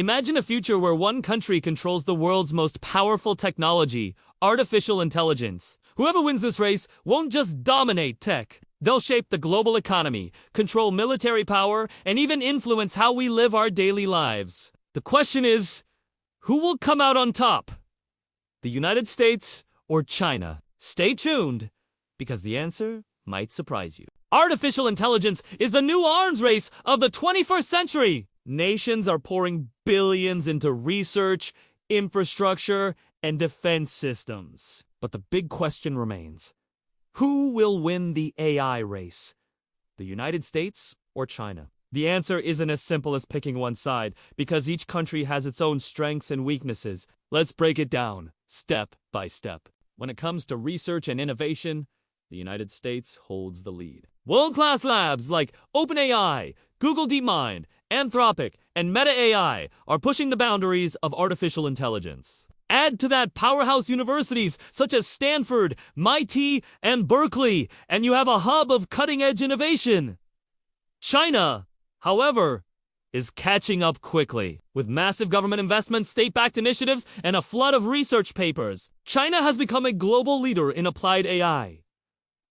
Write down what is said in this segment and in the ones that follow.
Imagine a future where one country controls the world's most powerful technology, artificial intelligence. Whoever wins this race won't just dominate tech. They'll shape the global economy, control military power, and even influence how we live our daily lives. The question is, who will come out on top? The United States or China? Stay tuned, because the answer might surprise you. Artificial intelligence is the new arms race of the 21st century. Nations are pouring billions into research, infrastructure, and defense systems. But the big question remains. Who will win the AI race? The United States or China? The answer isn't as simple as picking one side, because each country has its own strengths and weaknesses. Let's break it down, step by step. When it comes to research and innovation, the United States holds the lead. World-class labs like OpenAI, Google DeepMind, Anthropic, and Meta AI are pushing the boundaries of artificial intelligence. Add to that powerhouse universities such as Stanford, MIT, and Berkeley, and you have a hub of cutting-edge innovation. China, however, is catching up quickly. With massive government investments, state-backed initiatives, and a flood of research papers, China has become a global leader in applied AI,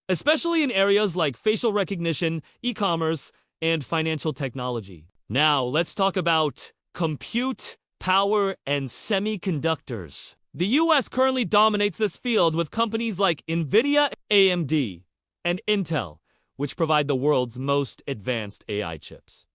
especially in areas like facial recognition, e-commerce, and financial technology. Now, let's talk about compute, power, and semiconductors. The US currently dominates this field with companies like NVIDIA, AMD, and Intel, which provide the world's most advanced AI chips.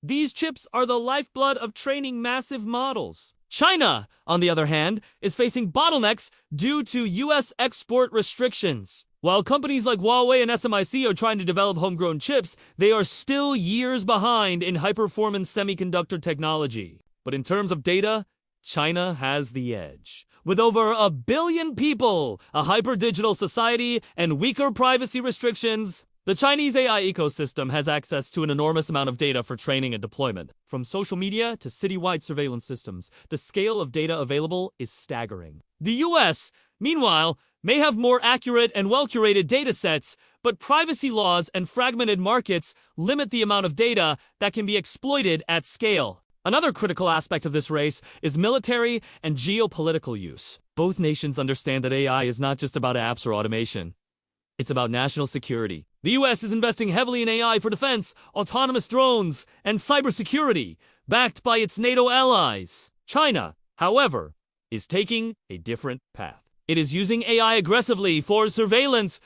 These chips are the lifeblood of training massive models. China, on the other hand, is facing bottlenecks due to US export restrictions. While companies like Huawei and SMIC are trying to develop homegrown chips, they are still years behind in high-performance semiconductor technology. But in terms of data, China has the edge. With over 1 billion people, a hyper-digital society, and weaker privacy restrictions, the Chinese AI ecosystem has access to an enormous amount of data for training and deployment. From social media to citywide surveillance systems, the scale of data available is staggering. The US, meanwhile, may have more accurate and well-curated data sets, but privacy laws and fragmented markets limit the amount of data that can be exploited at scale. Another critical aspect of this race is military and geopolitical use. Both nations understand that AI is not just about apps or automation. It's about national security. The US is investing heavily in AI for defense, autonomous drones, and cybersecurity, backed by its NATO allies. China, however, is taking a different path. It is using AI aggressively for surveillance,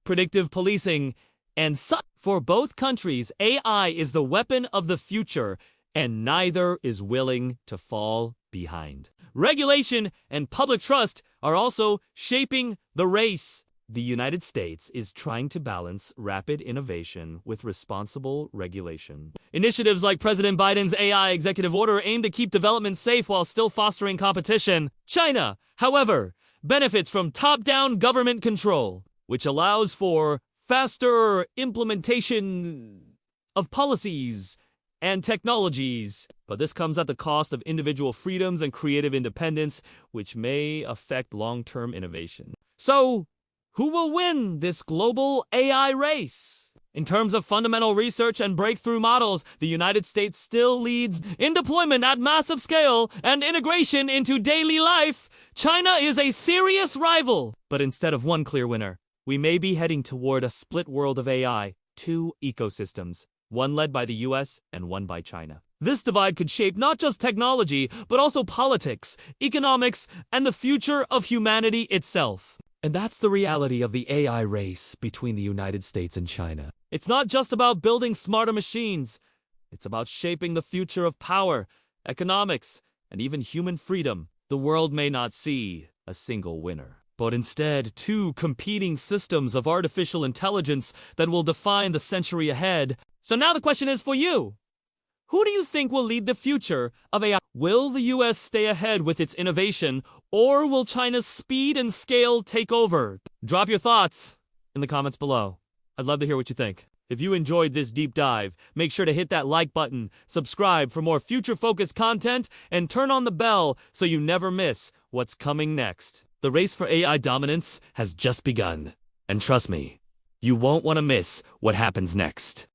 predictive policing, and such. For both countries, AI is the weapon of the future, and neither is willing to fall behind. Regulation and public trust are also shaping the race. The United States is trying to balance rapid innovation with responsible regulation. Initiatives like President Biden's AI executive order aim to keep development safe while still fostering competition. China, however, benefits from top-down government control, which allows for faster implementation of policies and technologies. But this comes at the cost of individual freedoms and creative independence, which may affect long-term innovation. So, who will win this global AI race? In terms of fundamental research and breakthrough models, the United States still leads in deployment at massive scale and integration into daily life. China is a serious rival. But instead of one clear winner, we may be heading toward a split world of AI, 2 ecosystems, one led by the US and one by China. This divide could shape not just technology, but also politics, economics, and the future of humanity itself. And that's the reality of the AI race between the United States and China. It's not just about building smarter machines. It's about shaping the future of power, economics, and even human freedom. The world may not see a single winner, but instead 2 competing systems of artificial intelligence that will define the century ahead. So now the question is for you. Who do you think will lead the future of AI? Will the US stay ahead with its innovation, or will China's speed and scale take over? Drop your thoughts in the comments below. I'd love to hear what you think. If you enjoyed this deep dive, make sure to hit that like button, subscribe for more future-focused content, and turn on the bell so you never miss what's coming next. The race for AI dominance has just begun. And trust me, you won't want to miss what happens next.